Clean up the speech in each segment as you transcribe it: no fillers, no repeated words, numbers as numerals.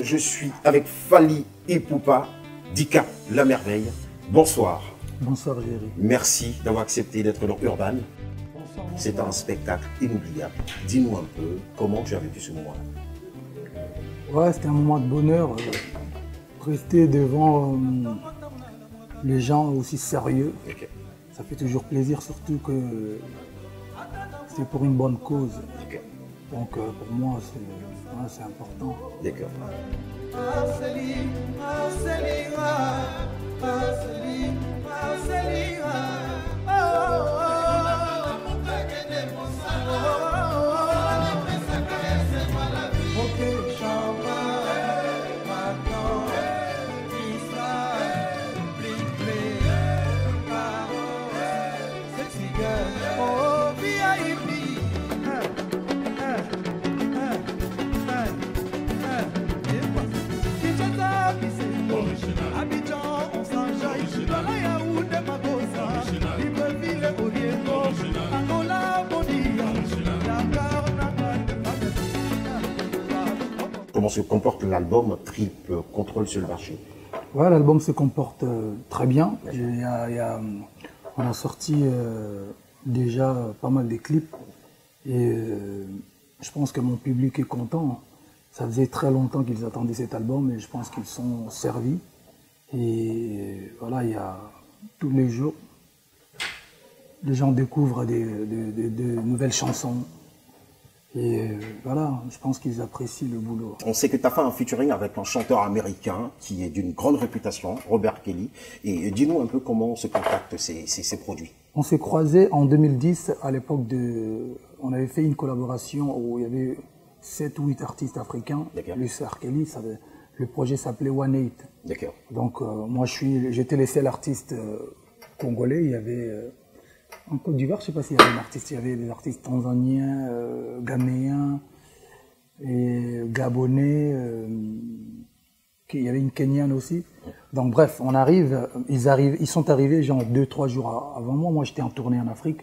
Je suis avec Fally Ipupa, Dika la merveille. Bonsoir. Bonsoir Géry. Merci d'avoir accepté d'être dans Urban. C'est un spectacle inoubliable. Dis-nous un peu comment tu as vécu ce moment-là. Ouais, c'était un moment de bonheur. Rester devant les gens aussi sérieux, Okay. ça fait toujours plaisir, surtout que c'est pour une bonne cause. Okay. Donc pour moi, c'est important. D'accord. Comment se comporte l'album Trip Contrôle sur le marché? Ouais, l'album se comporte très bien. On a sorti déjà pas mal de clips et je pense que mon public est content. Ça faisait très longtemps qu'ils attendaient cet album et je pense qu'ils sont servis. Et voilà, il y a tous les jours, les gens découvrent de nouvelles chansons. Et voilà, je pense qu'ils apprécient le boulot. On sait que tu as fait un featuring avec un chanteur américain qui est d'une grande réputation, Robert Kelly. Et dis-nous un peu comment se contactent ces produits. On s'est croisés en 2010, à l'époque de... On avait fait une collaboration où il y avait 7 ou 8 artistes africains. Le R. Kelly, le projet s'appelait One Eight. D'accord. Donc moi, j'étais le seul artiste congolais. Il y avait... En Côte d'Ivoire, je ne sais pas s'il y avait un artiste. Il y avait des artistes tanzaniens, ghanéens, et gabonais. Il y avait une kenyane aussi. Donc bref, ils sont arrivés genre 2-3 jours avant moi. Moi, j'étais en tournée en Afrique.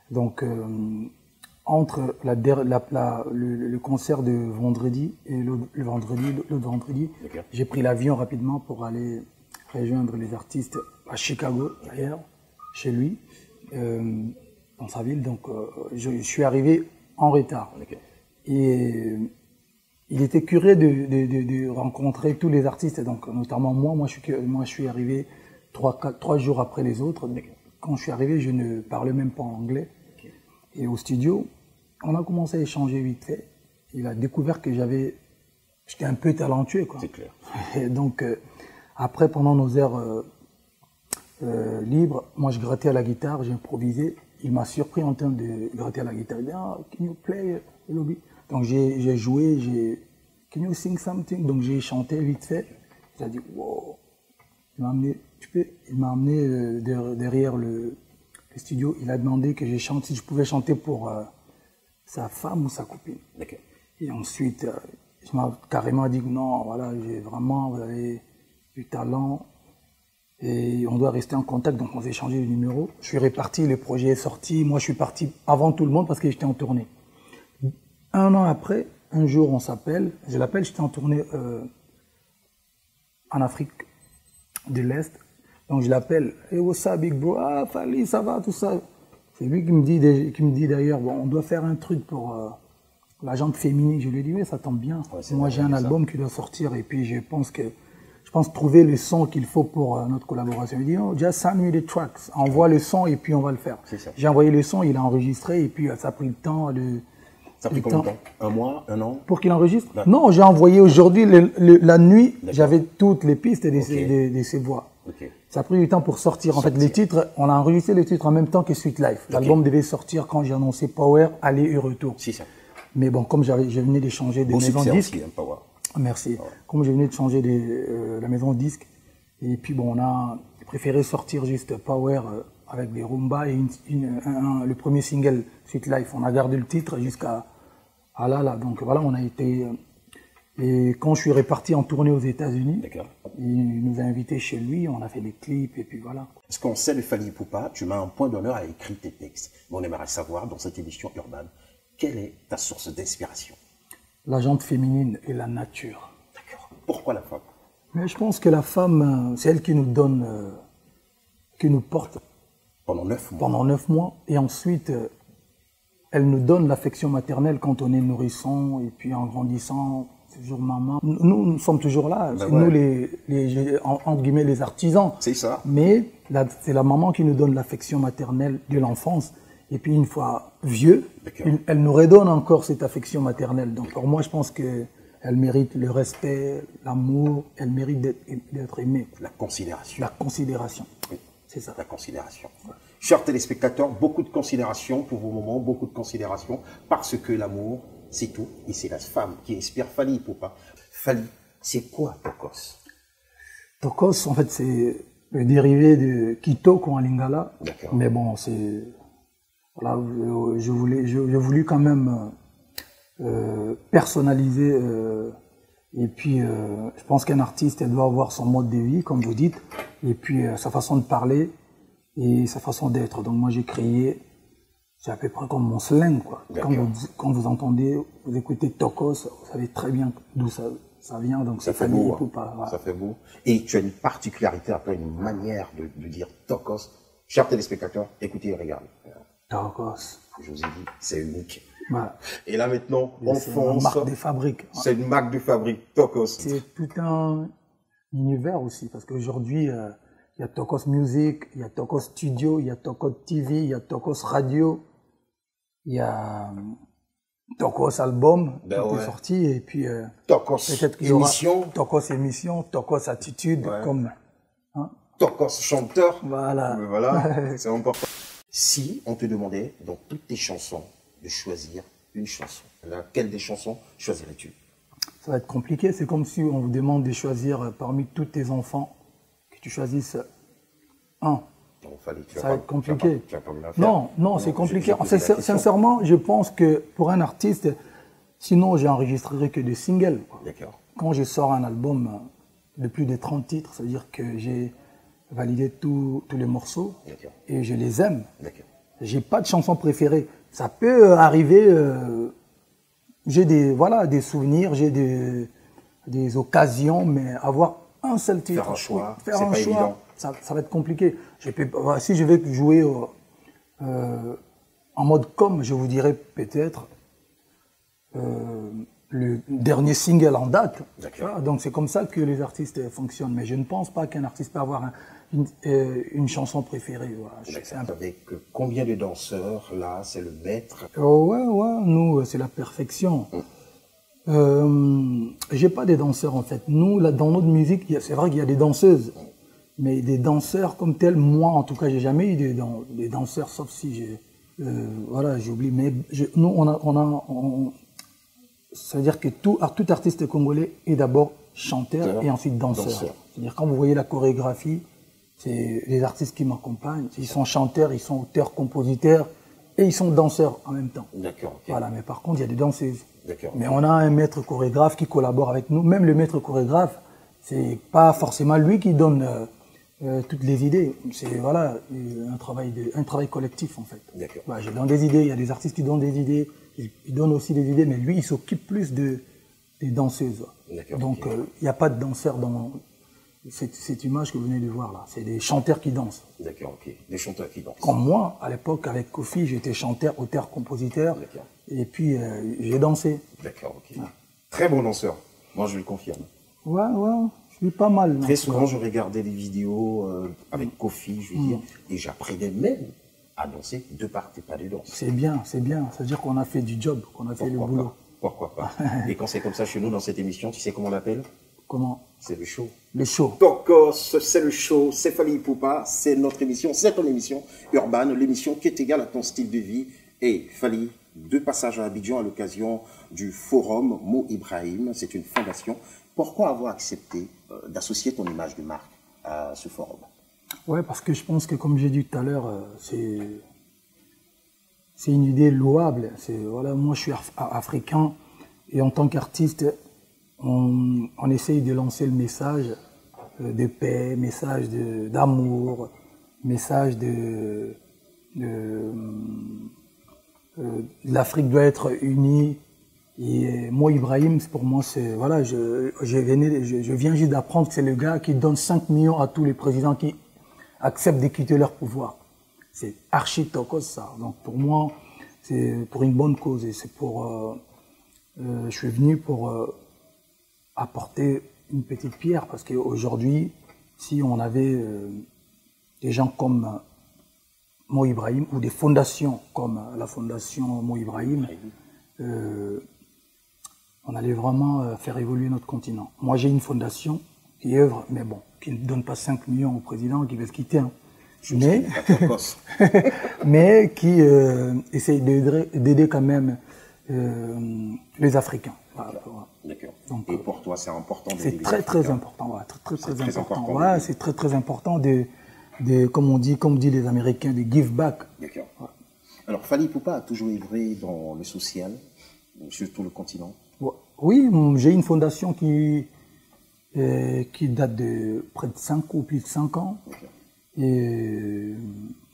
Donc entre le concert de vendredi et l'autre vendredi, j'ai pris l'avion rapidement pour aller rejoindre les artistes à Chicago, d'ailleurs, chez lui. Dans sa ville, donc je suis arrivé en retard. Et il était curieux de rencontrer tous les artistes, donc notamment moi je suis arrivé 3 jours après les autres. Quand je suis arrivé, je ne parlais même pas anglais. Et au studio, on a commencé à échanger vite fait. Il a découvert que j'étais un peu talentueux, quoi. C'est clair. Et donc après, pendant nos heures libre, moi je grattais à la guitare, j'ai improvisé. Il m'a surpris en train de gratter à la guitare. Il dit, ah, can you play a little bit? Donc j'ai joué, can you sing something? Donc j'ai chanté vite fait. Il a dit, wow. Il m'a amené derrière le studio. Il a demandé que je chante, si je pouvais chanter pour sa femme ou sa copine. Et ensuite, il m'a carrément dit, non, voilà, vous avez du talent. Et on doit rester en contact, donc on s'est échangé de numéro. Je suis reparti, le projet est sorti. Moi, je suis parti avant tout le monde parce que j'étais en tournée. 1 an après, un jour, on s'appelle. Je l'appelle, j'étais en tournée en Afrique de l'Est. Donc, je l'appelle. Hey, what's up, big bro? Ah, Fally, ça va, tout ça. C'est lui qui me dit d'ailleurs, bon, on doit faire un truc pour la jante féminine. Je lui ai dit, oui, ça tombe bien. Ouais, moi, j'ai un album qui doit sortir et puis je pense trouver le son qu'il faut pour notre collaboration. Il dit, oh, just send me the tracks. Envoie le son et puis on va le faire. J'ai envoyé le son, il a enregistré et puis ça a pris le temps. Ça a pris combien de temps? 1 mois, 1 an? Pour qu'il enregistre? Non, j'ai envoyé aujourd'hui, la nuit, j'avais toutes les pistes de ses voix. Ça a pris du temps pour sortir. En fait, les titres, on a enregistré les titres en même temps que Sweet Life. L'album devait sortir quand j'ai annoncé Power, aller et retour. Mais bon, comme je venais d'échanger de maison de disques. Merci. Comme je venais de changer la maison de disque, et puis bon, on a préféré sortir juste Power avec des Rumba et le premier single Sweet Life. On a gardé le titre jusqu'à là. Donc voilà, on a été. Et quand je suis reparti en tournée aux États-Unis, il nous a invités chez lui, on a fait des clips et puis voilà. Parce qu'on sait le Fally Ipupa, tu mets un point d'honneur à écrire tes textes. Mais on aimerait savoir, dans cette édition urbaine, quelle est ta source d'inspiration? La jante féminine et la nature. D'accord. Pourquoi la femme? Mais je pense que la femme, c'est elle qui nous donne, qui nous porte Pendant 9 mois. pendant 9 mois. Et ensuite, elle nous donne l'affection maternelle quand on est nourrisson et puis en grandissant, c'est toujours maman. Nous sommes toujours là. Ben C'est ouais. nous entre guillemets, les artisans. C'est ça. Mais c'est la maman qui nous donne l'affection maternelle de l'enfance. Et puis une fois vieux, D'accord. elle nous redonne encore cette affection maternelle. Donc pour moi, je pense que elle mérite le respect, l'amour, elle mérite d'être aimée. La considération. La considération. Oui. C'est ça. La considération. Chers téléspectateurs, beaucoup de considération pour vos moments, beaucoup de considération, parce que l'amour, c'est tout, et c'est la femme qui inspire Fally Ipupa. Fally, c'est quoi Tokos? Tokos, en fait, c'est le dérivé de Kitoko en lingala. D'accord. Mais bon, c'est... Voilà, j'ai voulu quand même personnaliser. Et puis, je pense qu'un artiste, elle doit avoir son mode de vie, comme vous dites, et puis sa façon de parler et sa façon d'être. Donc moi, j'ai créé, c'est à peu près comme mon slang, quoi. Quand vous entendez, vous écoutez Tokos, vous savez très bien d'où ça vient. Donc Ça c'est fait Fally beau. Ipupa, voilà. Ça fait beau. Et tu as une particularité, après une manière de dire Tokos. Chers téléspectateurs, écoutez et regardez. Tokos. Je vous ai dit, c'est unique. Voilà. Et là maintenant, on C'est une fonce. marque des fabriques. C'est une marque de fabrique, Tokos. C'est tout un univers aussi, parce qu'aujourd'hui, il y a Tokos Music, il y a Tokos Studio, il y a Tokos TV, il y a Tokos Radio, il y a Tokos Album qui est sorti, et puis Tokos peut-être qu'il y aura émission. Tokos Émission, Tokos Attitude, comme... Hein? Tokos chanteur. Voilà. Mais voilà, c'est important. Si on te demandait, dans toutes tes chansons, de choisir une chanson, laquelle des chansons choisirais-tu? Ça va être compliqué, c'est comme si on vous demande de choisir parmi tous tes enfants, que tu choisisses un. Non, Fally, Ça va être compliqué. Tu vas pas me la faire. Non, c'est compliqué. j'ai posé la question. Sincèrement, je pense que pour un artiste, sinon j'enregistrerai que des singles. D'accord. Quand je sors un album de plus de 30 titres, ça veut dire que j'ai validé tous les morceaux D'accord. et je les aime. D'accord. J'ai pas de chanson préférée. Ça peut arriver, j'ai des souvenirs, j'ai des occasions, mais avoir un seul titre. Faire un choix, faire c'est un pas choix, évident. ça va être compliqué. Si je vais jouer en mode com, je vous dirais peut-être le dernier single en date. Voilà, donc c'est comme ça que les artistes fonctionnent. Mais je ne pense pas qu'un artiste peut avoir une chanson préférée. Voilà. Avec combien de danseurs, là, c'est le maître? Ouais, nous, c'est la perfection. J'ai pas des danseurs, en fait. Nous, là, dans notre musique, c'est vrai qu'il y a des danseuses. Mais des danseurs comme tels, moi, en tout cas, j'ai jamais eu des danseurs, sauf si j'ai oublié. Mais nous, c'est-à-dire que tout artiste congolais est d'abord chanteur et ensuite danseur. C'est-à-dire quand vous voyez la chorégraphie, c'est les artistes qui m'accompagnent. Ils sont chanteurs, ils sont auteurs, compositeurs et ils sont danseurs en même temps. D'accord. Voilà, mais par contre, il y a des danseuses. D'accord. Mais on a un maître chorégraphe qui collabore avec nous. Même le maître chorégraphe, c'est pas forcément lui qui donne toutes les idées. C'est un travail collectif en fait. D'accord. Voilà, je donne des idées, il y a des artistes qui donnent des idées, ils donnent aussi des idées, mais lui, il s'occupe plus des danseuses. Donc, il n'y a pas de danseur dans cette image que vous venez de voir là. C'est des chanteurs qui dansent. D'accord, ok. Des chanteurs qui dansent. Comme moi, à l'époque, avec Kofi, j'étais chanteur, auteur, compositeur. D'accord. Et puis, j'ai dansé. D'accord, ok. Très bon danseur. Moi, je le confirme. Ouais, je suis pas mal. Très souvent, je regardais des vidéos avec Kofi, je veux dire, et j'apprenais même à danser de part et pas de danse. C'est bien. C'est-à-dire qu'on a fait du job, qu'on a fait le boulot. Pourquoi pas. Et quand c'est comme ça chez nous, dans cette émission, tu sais comment on l'appelle? Comment? C'est le show. Le show. Tokos, c'est le show, c'est Fally Ipupa, c'est notre émission, c'est ton émission urbaine, l'émission qui est égale à ton style de vie. Et Fally, de passage à Abidjan à l'occasion du forum Mo Ibrahim, c'est une fondation. Pourquoi avoir accepté d'associer ton image de marque à ce forum? Ouais, parce que je pense que, comme j'ai dit tout à l'heure, c'est une idée louable. Moi, je suis africain et en tant qu'artiste, on essaye de lancer le message de paix, message d'amour, message l'Afrique doit être unie Et moi, Ibrahim, pour moi, c'est voilà, je viens juste d'apprendre que c'est le gars qui donne 5 millions à tous les présidents qui acceptent de quitter leur pouvoir. C'est archi tocos ça. Donc pour moi, c'est pour une bonne cause et c'est pour. Je suis venu pour apporter une petite pierre parce qu'aujourd'hui, si on avait des gens comme Mo Ibrahim ou des fondations comme la fondation Mo Ibrahim, on allait vraiment faire évoluer notre continent. Moi, j'ai une fondation qui œuvre, mais bon, qui ne donne pas 5 millions au président qui veut se quitter. Hein. Mais qui essaye d'aider quand même les Africains. D'accord. Et pour toi, c'est important d'aider les Africains. Très important. Ouais, très important. Ouais, c'est très important comme dit les Américains, de give back. D'accord. Ouais. Alors, Fally Ipupa a toujours œuvré dans le social, sur tout le continent. Oui, j'ai une fondation qui date de près de 5 ou plus de 5 ans. Okay. Et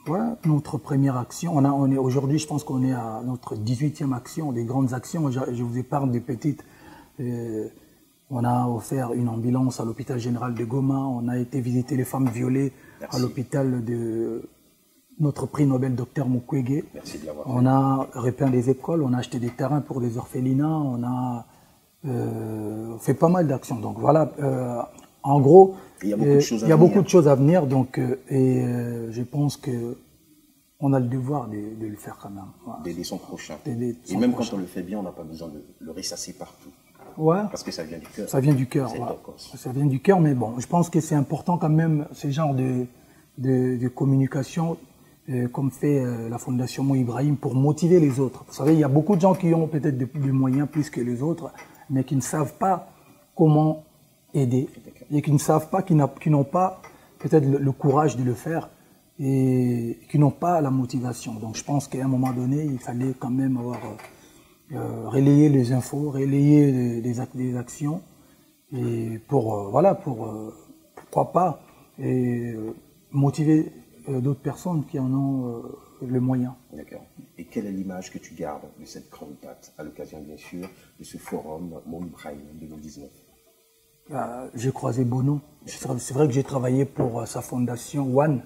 voilà, notre première action. On est aujourd'hui, je pense qu'on est à notre 18e action, des grandes actions. Je vous épargne des petites. On a offert une ambulance à l'hôpital général de Goma. On a été visiter les femmes violées à l'hôpital de notre prix Nobel Dr Mukwege. Merci de l'avoir fait. On a repeint des écoles, on a acheté des terrains pour des orphelinats, on a fait pas mal d'actions. Donc voilà, en gros, il y a beaucoup de choses à venir. Donc, je pense que on a le devoir de le faire quand même. Voilà. D'aider son prochain. Et même quand on le fait bien, on n'a pas besoin de le ressasser partout. Ouais. Parce que ça vient du cœur. Ça vient du cœur. Ouais. Ça vient du cœur, mais bon, je pense que c'est important quand même ce genre de communication. Comme fait la Fondation Mo Ibrahim pour motiver les autres. Vous savez, il y a beaucoup de gens qui ont peut-être des moyens plus que les autres, mais qui ne savent pas comment aider et qui ne savent pas, qui n'ont pas peut-être le courage de le faire et qui n'ont pas la motivation. Donc je pense qu'à un moment donné, il fallait quand même avoir relayer les infos, relayer des actions et pourquoi pas motiver d'autres personnes qui en ont le moyen. D'accord. Et quelle est l'image que tu gardes de cette grande date, à l'occasion bien sûr de ce forum Mo Ibrahim 2019? J'ai croisé Bono. C'est vrai que j'ai travaillé pour sa fondation One.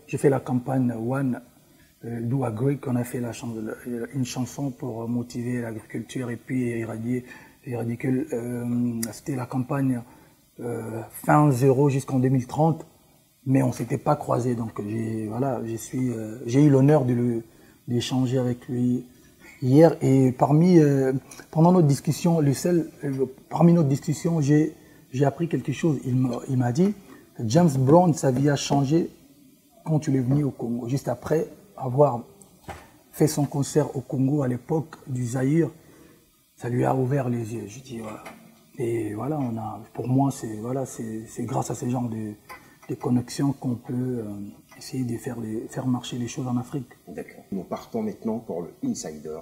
J'ai fait la campagne One Do Agree, qu'on a fait une chanson pour motiver l'agriculture et puis éradiquer. C'était la campagne fin zéro jusqu'en 2030. Mais on s'était pas croisés, donc j'ai eu l'honneur d'échanger avec lui hier. Et pendant notre discussion, parmi notre discussion, j'ai appris quelque chose. Il m'a dit, James Brown, sa vie a changé quand il est venu au Congo, juste après avoir fait son concert au Congo à l'époque du Zaïre, ça lui a ouvert les yeux. Je dis voilà. Et voilà, pour moi, c'est grâce à ce genre de connexions qu'on peut essayer de faire marcher les choses en Afrique. D'accord. Nous partons maintenant pour le Insider.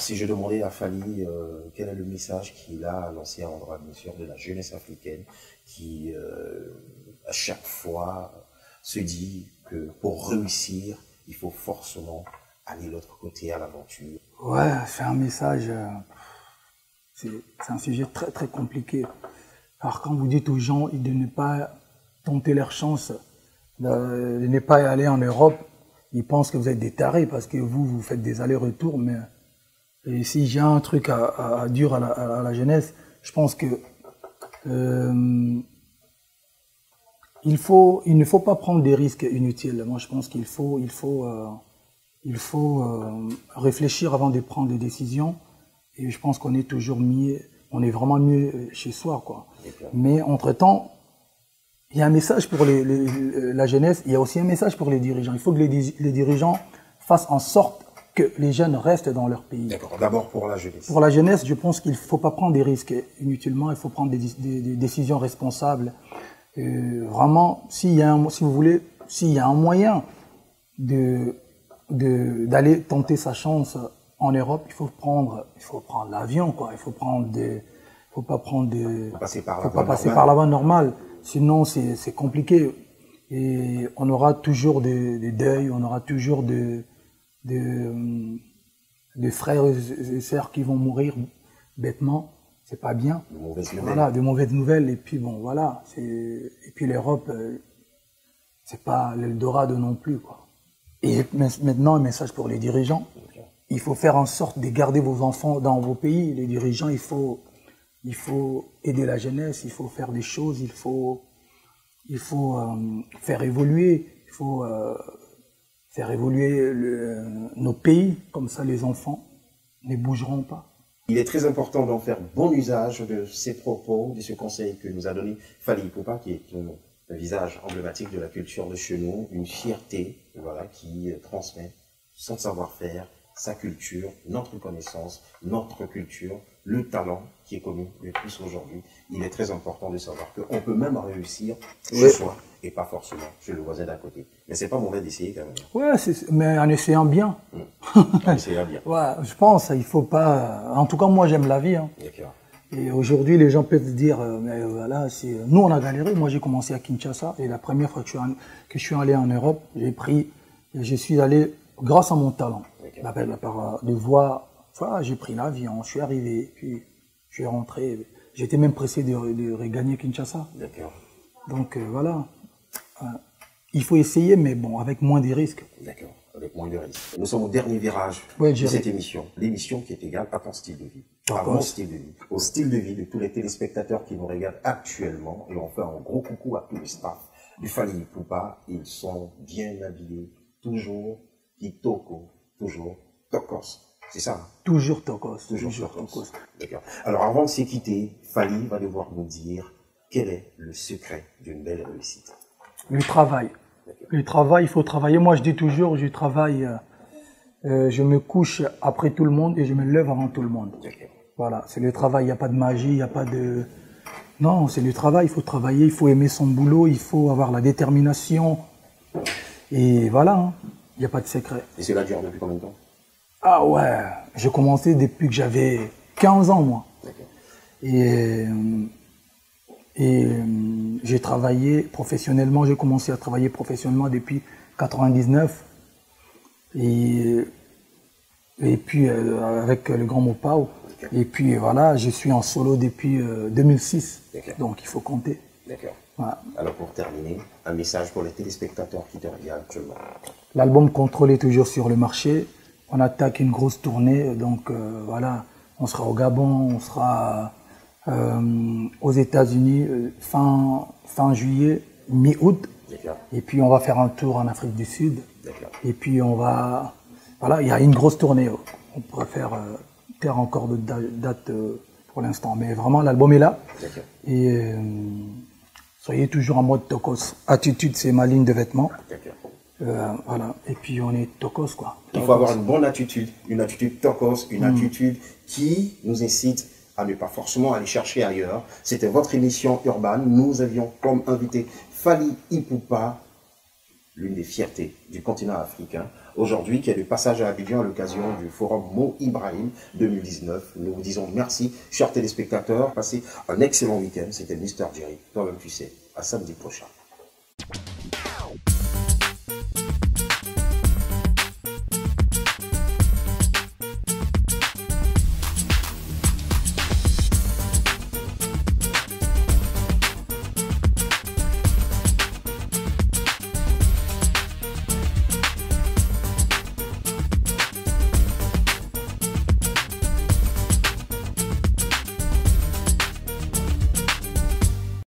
si je demandais à Fally quel est le message qu'il a lancé à l'endroit, bien sûr, de la jeunesse africaine qui, à chaque fois, se dit que pour réussir, il faut forcément aller de l'autre côté à l'aventure. Ouais, c'est un message, c'est un sujet très très compliqué. Alors quand vous dites aux gens de ne pas tenter leur chance, de ne pas aller en Europe, ils pensent que vous êtes des tarés parce que vous faites des allers-retours. Mais et si j'ai un truc à dire à la jeunesse, je pense que il ne faut pas prendre des risques inutiles. Moi, je pense qu'il faut réfléchir avant de prendre des décisions. Et je pense qu'on est toujours mieux, on est vraiment mieux chez soi, quoi. Mais entre-temps, il y a un message pour la jeunesse, il y a aussi un message pour les dirigeants. Il faut que les dirigeants fassent en sorte que les jeunes restent dans leur pays. D'accord. D'abord pour la jeunesse. Pour la jeunesse, je pense qu'il ne faut pas prendre des risques inutilement, il faut prendre des décisions responsables. Vraiment, si vous voulez, s'il y a un moyen d'aller tenter sa chance en Europe, il faut prendre l'avion, quoi. Il faut pas passer par la voie normale. Sinon, c'est compliqué. Et on aura toujours des deuils, on aura toujours des frères et sœurs qui vont mourir bêtement. C'est pas bien. De mauvaises nouvelles. Voilà, de mauvaises nouvelles. Et puis bon, voilà. Et puis l'Europe, c'est pas l'Eldorado non plus, quoi. Et maintenant, un message pour les dirigeants. Il faut faire en sorte de garder vos enfants dans vos pays. Les dirigeants, il faut aider la jeunesse, il faut faire des choses, il faut faire évoluer, nos pays, comme ça les enfants ne bougeront pas. Il est très important d'en faire bon usage de ces propos, de ce conseil que nous a donné Fally Ipupa, qui est un visage emblématique de la culture de chez nous, une fierté, voilà, qui transmet son savoir-faire, sa culture, notre connaissance, notre culture, le talent qui est connu le plus aujourd'hui. Il est très important de savoir qu'on peut même réussir chez soi et pas forcément chez le voisin d'à côté. Mais c'est pas mauvais d'essayer quand même. Ouais, mais en essayant bien. En essayant bien. Ouais, je pense, il faut pas. En tout cas, moi, j'aime la vie. Hein. D'accord. Et aujourd'hui, les gens peuvent se dire, mais voilà, nous, on a galéré. Moi, j'ai commencé à Kinshasa et la première fois que je suis allé en Europe, je suis allé grâce à mon talent. Par de voix, voilà, j'ai pris l'avion, je suis arrivé, puis je suis rentré. J'étais même pressé de regagner Kinshasa. D'accord. Donc voilà, il faut essayer, mais bon, avec moins de risques. D'accord, avec moins de risques. Nous sommes au dernier virage de cette émission. L'émission qui est égale à ton style de vie, à mon style de vie, au style de vie de tous les téléspectateurs qui nous regardent actuellement. Et on fait un gros coucou à tous les staffs du Fally Ipupa. Ils sont bien habillés, toujours kitoko. Toujours tokos, c'est ça? Toujours tokos. Toujours tokos. D'accord. Alors avant de se quitter, Fally va devoir nous dire quel est le secret d'une belle réussite. Le travail. Le travail, il faut travailler. Moi, je dis toujours, je travaille, je me couche après tout le monde et je me lève avant tout le monde. Voilà, c'est le travail, il n'y a pas de magie, il n'y a pas de... Non, c'est le travail, il faut travailler, il faut aimer son boulot, il faut avoir la détermination. Et voilà, hein. Il n'y a pas de secret. Et cela dure depuis combien de temps? Ah ouais, j'ai commencé depuis que j'avais 15 ans, moi. Et j'ai travaillé professionnellement, j'ai commencé à travailler professionnellement depuis 99. Et puis avec le Grand Mopao. Et puis voilà, je suis en solo depuis 2006. Donc il faut compter. D'accord. Voilà. Alors pour terminer, un message pour les téléspectateurs qui te regardent actuellement. L'album Contrôle est toujours sur le marché. On attaque une grosse tournée, donc voilà, on sera au Gabon, on sera aux États-Unis fin juillet, mi-août. Et puis on va faire un tour en Afrique du Sud. Et puis on va, voilà, il y a une grosse tournée. On pourrait faire encore de dates pour l'instant, mais vraiment l'album est là. Et soyez toujours en mode tokos. Attitude, c'est ma ligne de vêtements. Voilà. Et puis on est tokos, quoi. Il faut avoir une bonne attitude, une attitude tokos, une attitude qui nous incite à ne pas forcément aller chercher ailleurs. C'était votre émission urbaine. Nous avions comme invité Fally Ipupa, l'une des fiertés du continent africain. aujourd'hui, qui est le passage à Abidjan à l'occasion du forum Mo Ibrahim 2019. Nous vous disons merci, chers téléspectateurs. Passez un excellent week-end. C'était Mister Jerry. Toi-même, tu sais. À samedi prochain.